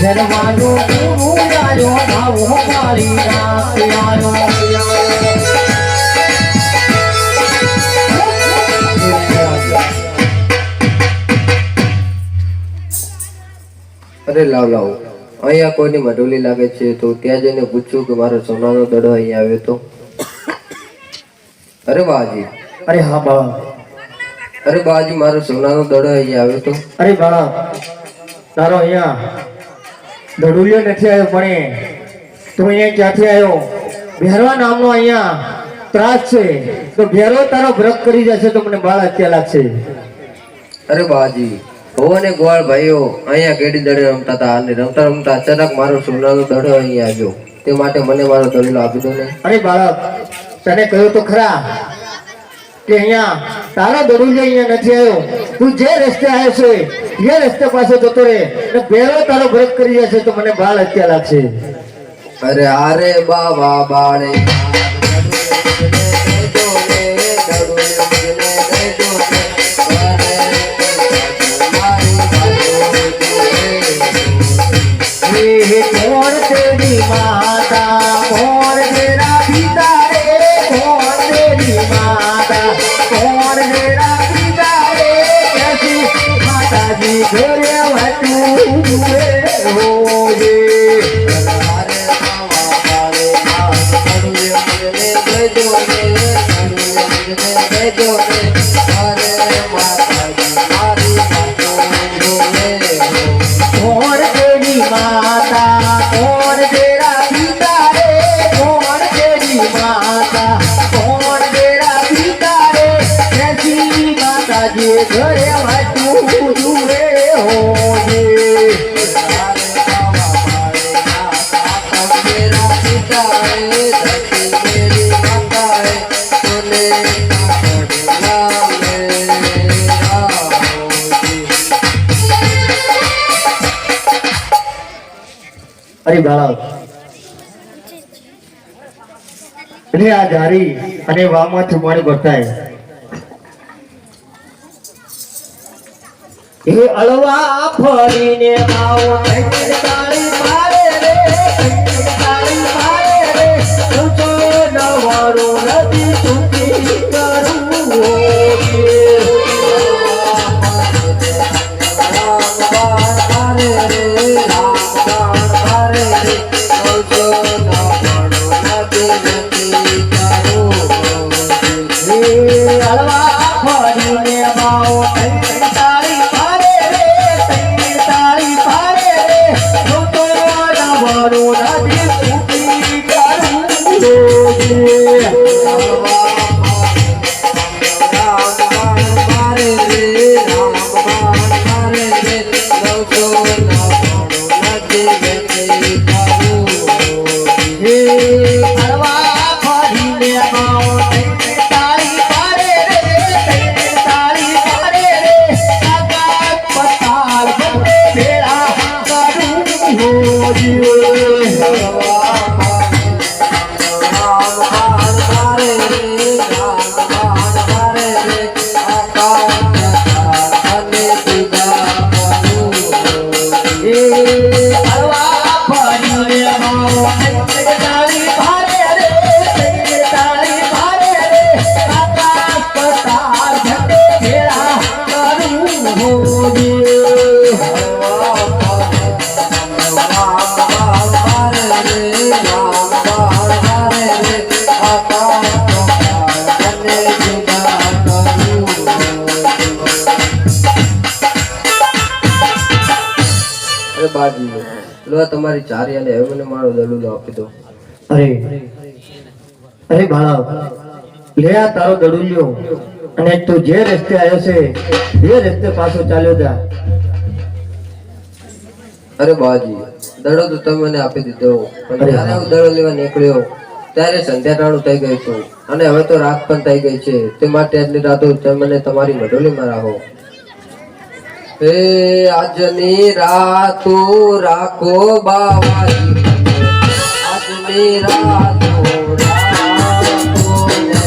જરવાનો આયો ભાવો મારી રાત આયો અરે લાવ લાવ અહીંયા કોઈની મઢોલી લાગે છે તો ત્યાં જઈને પૂછ્યું કે મારો સોનાનો દડો અહીંયા આવ્યો તો અરે બાજી અરે હા બા અરે બાજી મારો સોનાનો દડો અહીંયા આવ્યો તો અરે બા તારો અહીંયા દડુલિયો નથી આવ્યો પણ તું અહીંયા ક્યાંથી આવ્યો ભેરવા નામનો અહીંયા ત્રાસ છે તો ભેરો તારો ભ્રક કરી જશે તો મને બાળ હત્યા લાગશે અરે બાજી હું અને ગોવાળ ભાઈઓ અહીંયા કેડી દડે રમતા હતા અને રમતા રમતા અચાનક મારો સોનાનો દડો અહીંયા આવ્યો તે માટે મને મારો દડલો આપી દો ને અરે બાળક તને કહ્યું તો ખરા કે અહીંયા તારો દડુલિયો અહીંયા નથી આવ્યો તું જે રસ્તે આવ્યો છે એ રસ્તે પાસે જતો રહે ને ભેરો તારો ભ્રક કરી જશે તો મને બાળ હત્યા લાગશે અરે આરે બાબા બાળે कौन तेरी माता कौन तेरा पिता रे कौन तेरी माता कौन तेरा पिता रे कैसी माता जी घरे वटू हुए होगे कौन तेरी माता कौन तेरा पिता रे कौन तेरी माता कौन तेरा पिता रे कैसी माता जी घरे वटू हुए होगे અરે બાળક એટલે આ ધારી અને વામાંથી પાણી ભરતાય એ અળવા ફરીને આવો તાળી પાડે રે તાળી પાડે રે હું તો નવારું નથી ચૂકી કરું તમારી ચારી અને હવે મને મારો દડુલો આપી દો અરે અરે બાળક લે આ તારો દડુલિયો અને તું જે રસ્તે આવ્યો છે એ રસ્તે પાછો ચાલ્યો જા અરે બાજી દડો તો તમે મને આપી દીધો પણ જ્યારે હું દડો લેવા નીકળ્યો ત્યારે સંધ્યાટાણું થઈ ગયું હતું અને હવે તો રાત પણ થઈ ગઈ છે તે માટે એટલી રાતો તમે મને તમારી મઢોલીમાં રાખો હે આજની રાતો રાખો બાવાજી આજની રાતો રાખો ને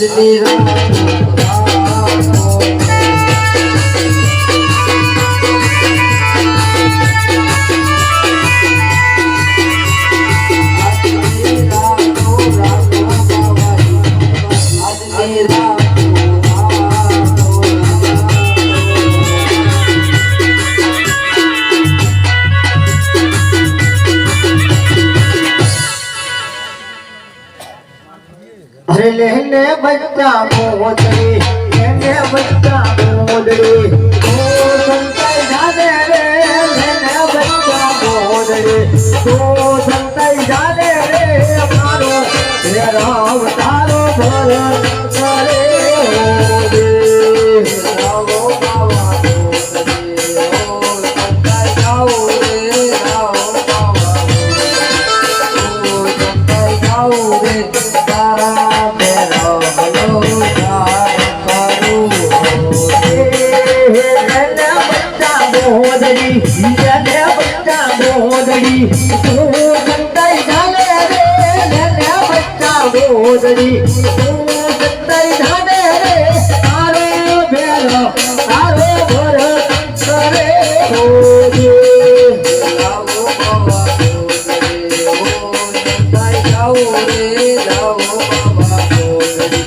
આજની अरे लेने बच्चा मोदरी लेने बच्चा मोदरी तो संताई जाने रे लेने बच्चा मोदरी तो संताई जाने रे मारो तेरा अवतारो भर करे होदे रावो बाबा मोदरी ओ संताई जाओ रे रावो बाबा ओ संताई जाओ रे तारा મોદડી તું સંતાઈ જાને રે તારો ભેરો તારો ભરત કરે હોજે લાવો બાબા મોદડી ઓ સંતાઈ જાઓ રે લાવો બાબા મોદડી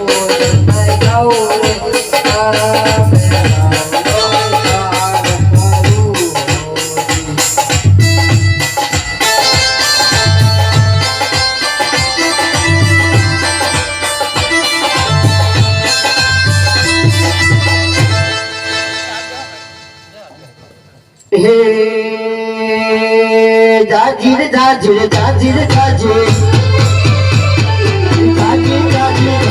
ઓ સંતાઈ જાઓ રે તારા ભેરા हे जाजीर जाजीर जाजीर जाजीर जाजीर जाजीर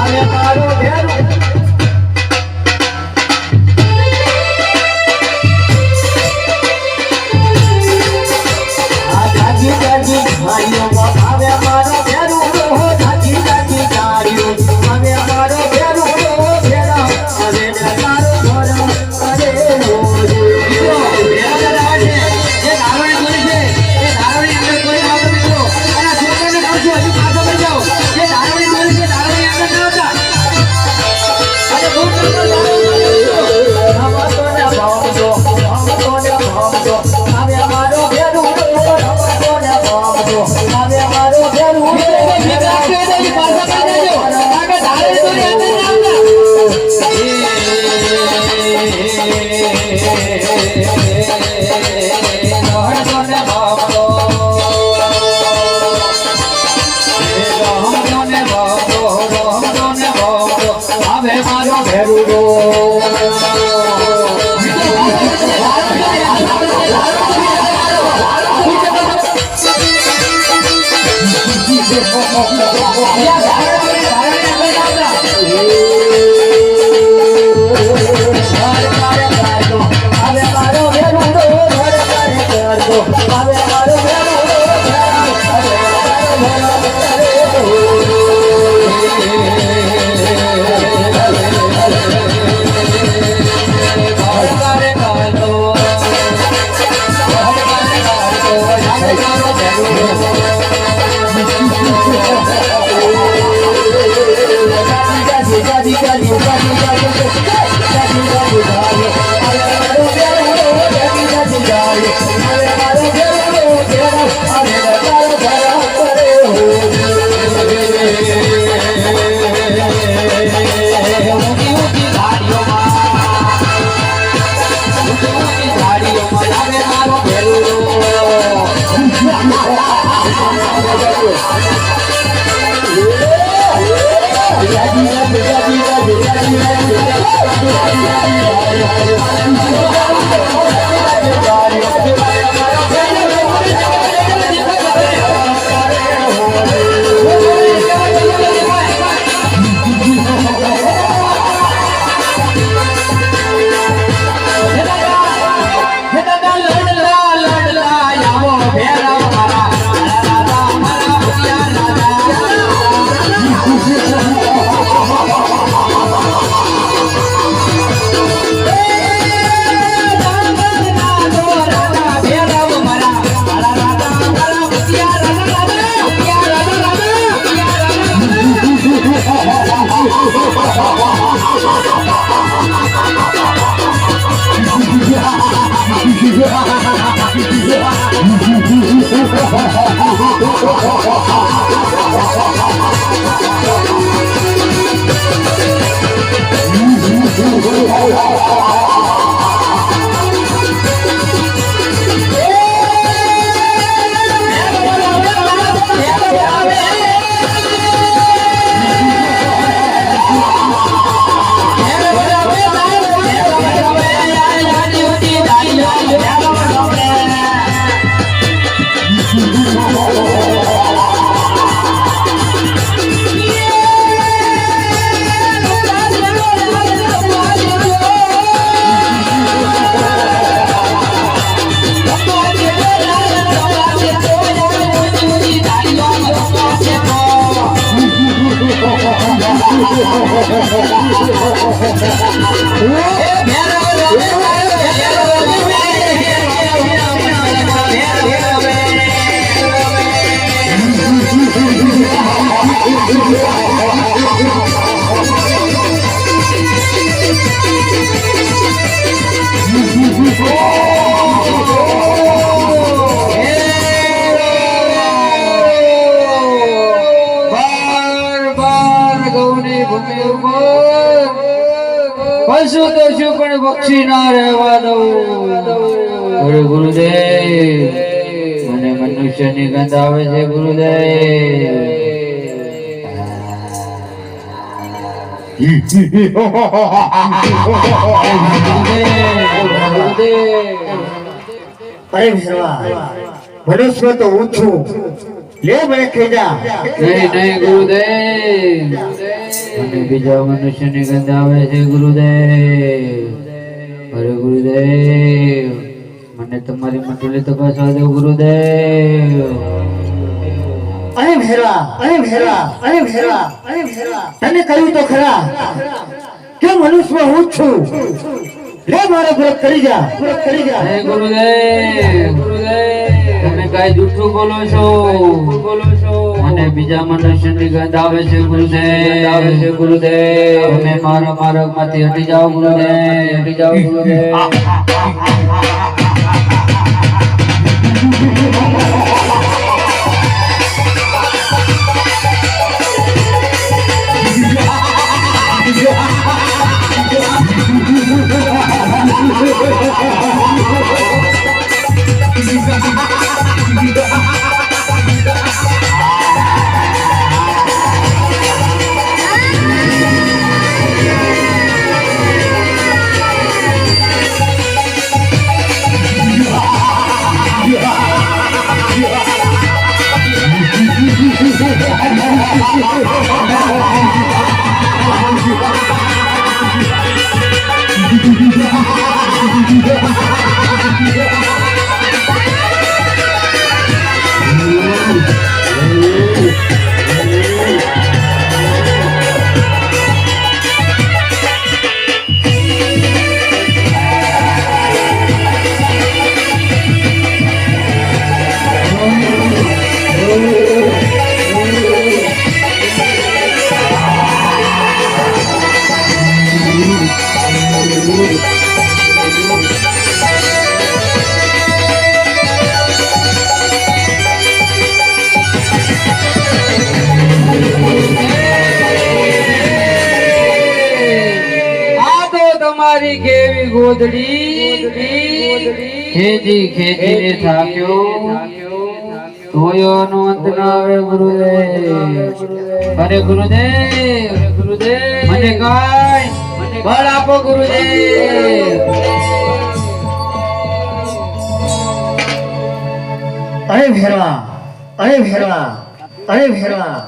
आले मारो भेरो जाजीर जाजीर भाइयों आवे मारो भेरो हो जाजीर जाजीर जारियो आवे मारो भेरो हो भेरा आवे मारो भरो अरे हो પશુ તો શું પણ પક્ષી ના રહેવા દઉં. અરે ગુરુદેવ, મને મનુષ્યની ગંધ આવે છે ગુરુદેવ. અરે ભેરવા, મનુષ્ય તો હું છું, લે મને ખેજા. નહીં નહીં ગુરુદેવ, મને બીજા મનુષ્યની ગંધ આવે છે ગુરુદેવ. અરે ગુરુદેવ, મને તમારી મંડળી તપાસવા દો ગુરુદેવ. અરે ભેરવા, અરે ભેરવા, અરે ભેરવા, અરે ભેરવા, તને કહ્યું તો ખરા કે મનુષ્ય હું જ છું, લે મારો વ્રત કરી જા, વ્રત કરી જા. હે ગુરુદેવ, તમે કઈ જૂઠું બોલો છો. મને બીજા મનુષ્યની ગંધ આવે છે ગુરુદેવ. તમે મારા માર્ગમાંથી હટી જાઓ ગુરુદેવ, હટી જાઓ ગુરુદેવ. તમારી કેવી ગોદડી ખેજી ખેજીને થાક્યો, તોયોનો અંત ન આવે ગુરુદેવ. અરે ગુરુદેવ, મને કાંઈ બળ આપો ગુરુદેવ. અરે ભેરવા, અરે ભેરવા, અરે ભેરવા,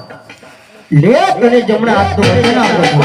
લે તને જમણા હાથનું વચન આપું છું.